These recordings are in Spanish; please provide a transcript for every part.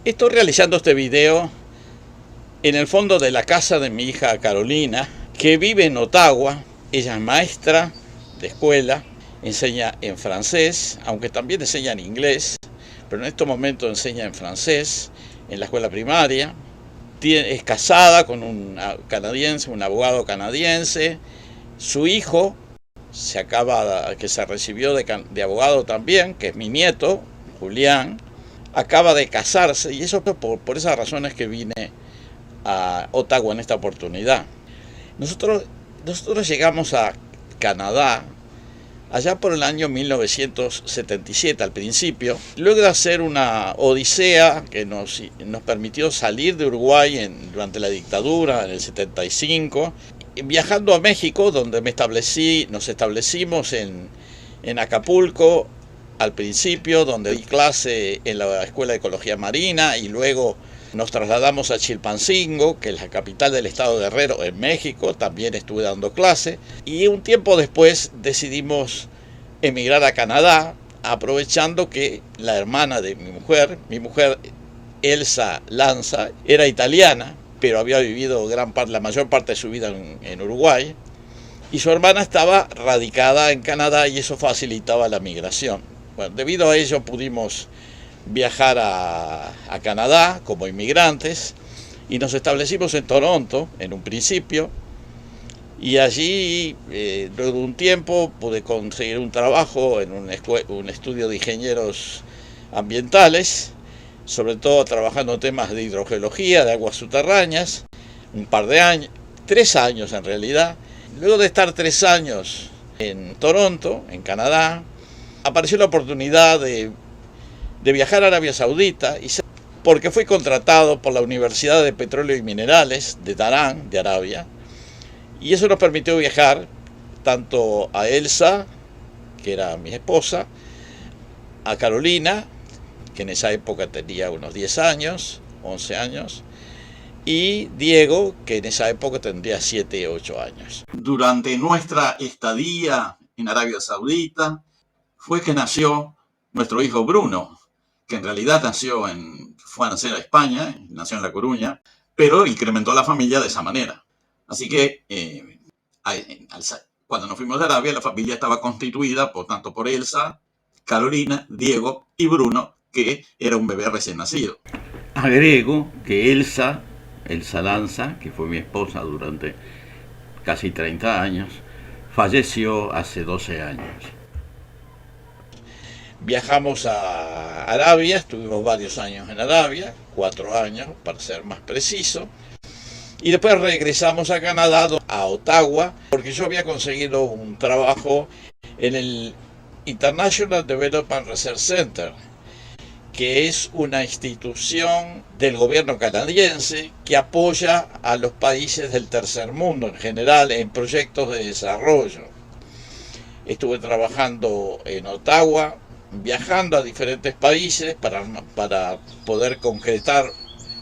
Estoy realizando este video en el fondo de la casa de mi hija Carolina, que vive en Ottawa. Ella es maestra de escuela, enseña en francés, aunque también enseña en inglés, pero en estos momentos enseña en francés en la escuela primaria. Es casada con un canadiense, un abogado canadiense. Su hijo que se recibió de abogado también, que es mi nieto, Julián, acaba de casarse, y eso por esas razones que vine a Ottawa en esta oportunidad. Nosotros llegamos a Canadá allá por el año 1977 al principio, luego de hacer una odisea que nos permitió salir de Uruguay durante la dictadura en el 75, viajando a México, donde nos establecimos en Acapulco al principio, donde di clase en la Escuela de Ecología Marina, y luego nos trasladamos a Chilpancingo, que es la capital del estado de Guerrero, en México. También estuve dando clase, y un tiempo después decidimos emigrar a Canadá, aprovechando que la hermana de mi mujer Elsa Lanza, era italiana, pero había vivido la mayor parte de su vida en Uruguay, y su hermana estaba radicada en Canadá, y eso facilitaba la migración. Bueno, debido a ello pudimos viajar a Canadá como inmigrantes, y nos establecimos en Toronto en un principio, y allí luego de un tiempo pude conseguir un trabajo en un estudio de ingenieros ambientales, sobre todo trabajando en temas de hidrogeología, de aguas subterráneas, un par de años, 3 años en realidad. Luego de estar 3 años en Toronto, en Canadá, apareció la oportunidad de viajar a Arabia Saudita, porque fui contratado por la Universidad de Petróleo y Minerales de Darán, de Arabia, y eso nos permitió viajar tanto a Elsa, que era mi esposa, a Carolina, que en esa época tenía unos 10 años, 11 años, y Diego, que en esa época tendría 7, 8 años. Durante nuestra estadía en Arabia Saudita fue que nació nuestro hijo Bruno, que en realidad fue a nacer a España, nació en La Coruña, pero incrementó la familia de esa manera. Así que cuando nos fuimos de Arabia, la familia estaba constituida tanto por Elsa, Carolina, Diego y Bruno, que era un bebé recién nacido. Agrego que Elsa Lanza, que fue mi esposa durante casi 30 años, falleció hace 12 años. Viajamos a Arabia, estuvimos varios años en Arabia, 4 años para ser más preciso, y después regresamos a Canadá, a Ottawa, porque yo había conseguido un trabajo en el International Development Research Center, que es una institución del gobierno canadiense que apoya a los países del tercer mundo en general en proyectos de desarrollo. Estuve trabajando en Ottawa, viajando a diferentes países para poder concretar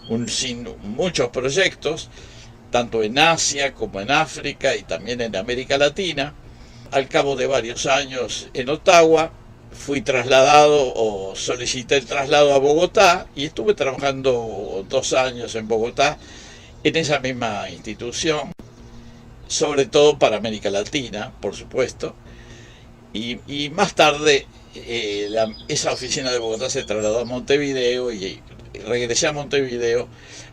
muchos proyectos, tanto en Asia como en África y también en América Latina. Al cabo de varios años en Ottawa, fui trasladado o solicité el traslado a Bogotá, y estuve trabajando 2 años en Bogotá en esa misma institución, sobre todo para América Latina, por supuesto, y más tarde esa oficina de Bogotá se trasladó a Montevideo, y regresé a Montevideo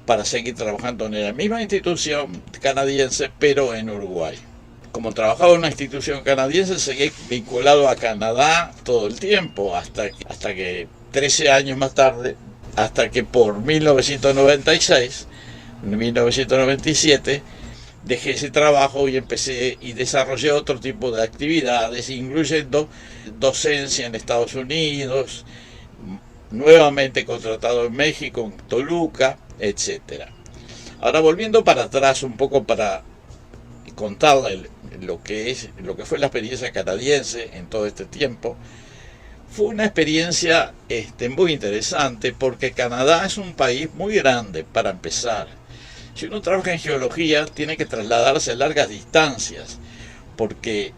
para seguir trabajando en la misma institución canadiense, pero en Uruguay. Como trabajaba en una institución canadiense, seguí vinculado a Canadá todo el tiempo, hasta que 13 años más tarde, hasta que por 1997, dejé ese trabajo y desarrollé otro tipo de actividades, incluyendo docencia en Estados Unidos, nuevamente contratado en México, en Toluca, etc. Ahora, volviendo para atrás un poco para contarle lo que fue la experiencia canadiense en todo este tiempo. Fue una experiencia muy interesante, porque Canadá es un país muy grande para empezar. Si uno trabaja en geología, tiene que trasladarse a largas distancias, porque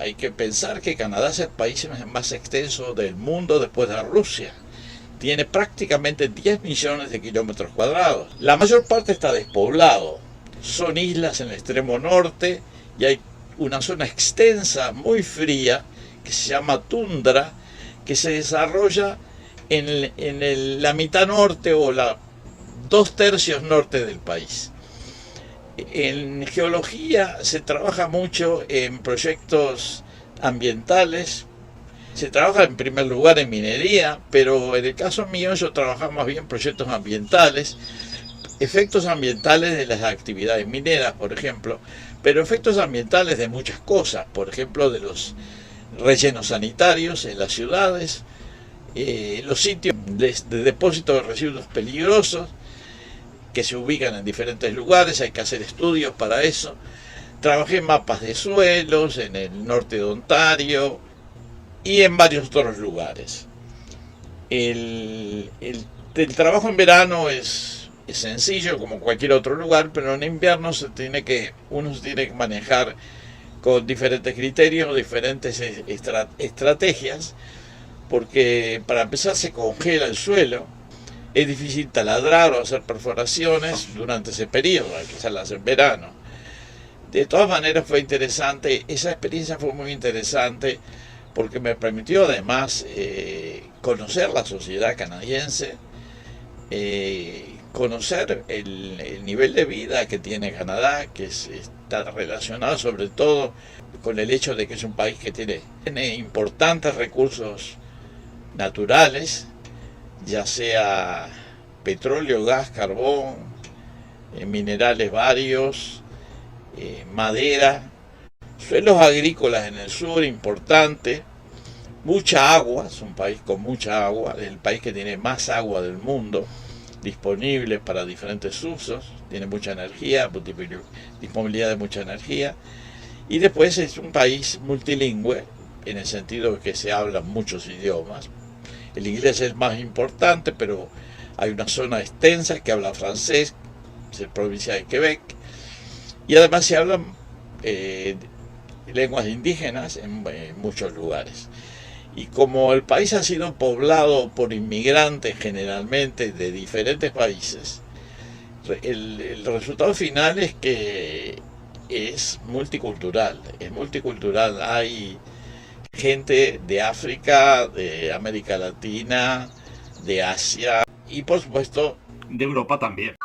hay que pensar que Canadá es el país más extenso del mundo después de Rusia. tiene prácticamente 10 millones de kilómetros cuadrados. La mayor parte está despoblado. Son islas en el extremo norte y hay una zona extensa, muy fría, que se llama tundra, que se desarrolla en la mitad norte o la 2/3 norte del país. En geología se trabaja mucho en proyectos ambientales. Se trabaja en primer lugar en minería, pero en el caso mío yo trabajo más bien en proyectos ambientales, efectos ambientales de las actividades mineras, por ejemplo, pero efectos ambientales de muchas cosas, por ejemplo, de los rellenos sanitarios en las ciudades, los sitios de depósito de residuos peligrosos que se ubican en diferentes lugares, hay que hacer estudios para eso. Trabajé en mapas de suelos en el norte de Ontario y en varios otros lugares. El trabajo en verano es sencillo como cualquier otro lugar, pero en invierno uno se tiene que manejar con diferentes criterios, diferentes estrategias, porque para empezar se congela el suelo, es difícil taladrar o hacer perforaciones durante ese periodo, hay que hacerlas en verano. De todas maneras fue interesante, esa experiencia fue muy interesante porque me permitió además conocer la sociedad canadiense, conocer el nivel de vida que tiene Canadá, que está relacionado sobre todo con el hecho de que es un país que tiene importantes recursos naturales, ya sea petróleo, gas, carbón, minerales varios, madera, suelos agrícolas en el sur importante, mucha agua, es un país con mucha agua, es el país que tiene más agua del mundo disponible para diferentes usos, tiene mucha energía, disponibilidad de mucha energía, y después es un país multilingüe en el sentido de que se hablan muchos idiomas. El inglés es más importante, pero hay una zona extensa que habla francés, es la provincia de Quebec, y además se hablan lenguas indígenas en muchos lugares. Y como el país ha sido poblado por inmigrantes generalmente de diferentes países, el resultado final es que es multicultural, hay gente de África, de América Latina, de Asia y por supuesto de Europa también.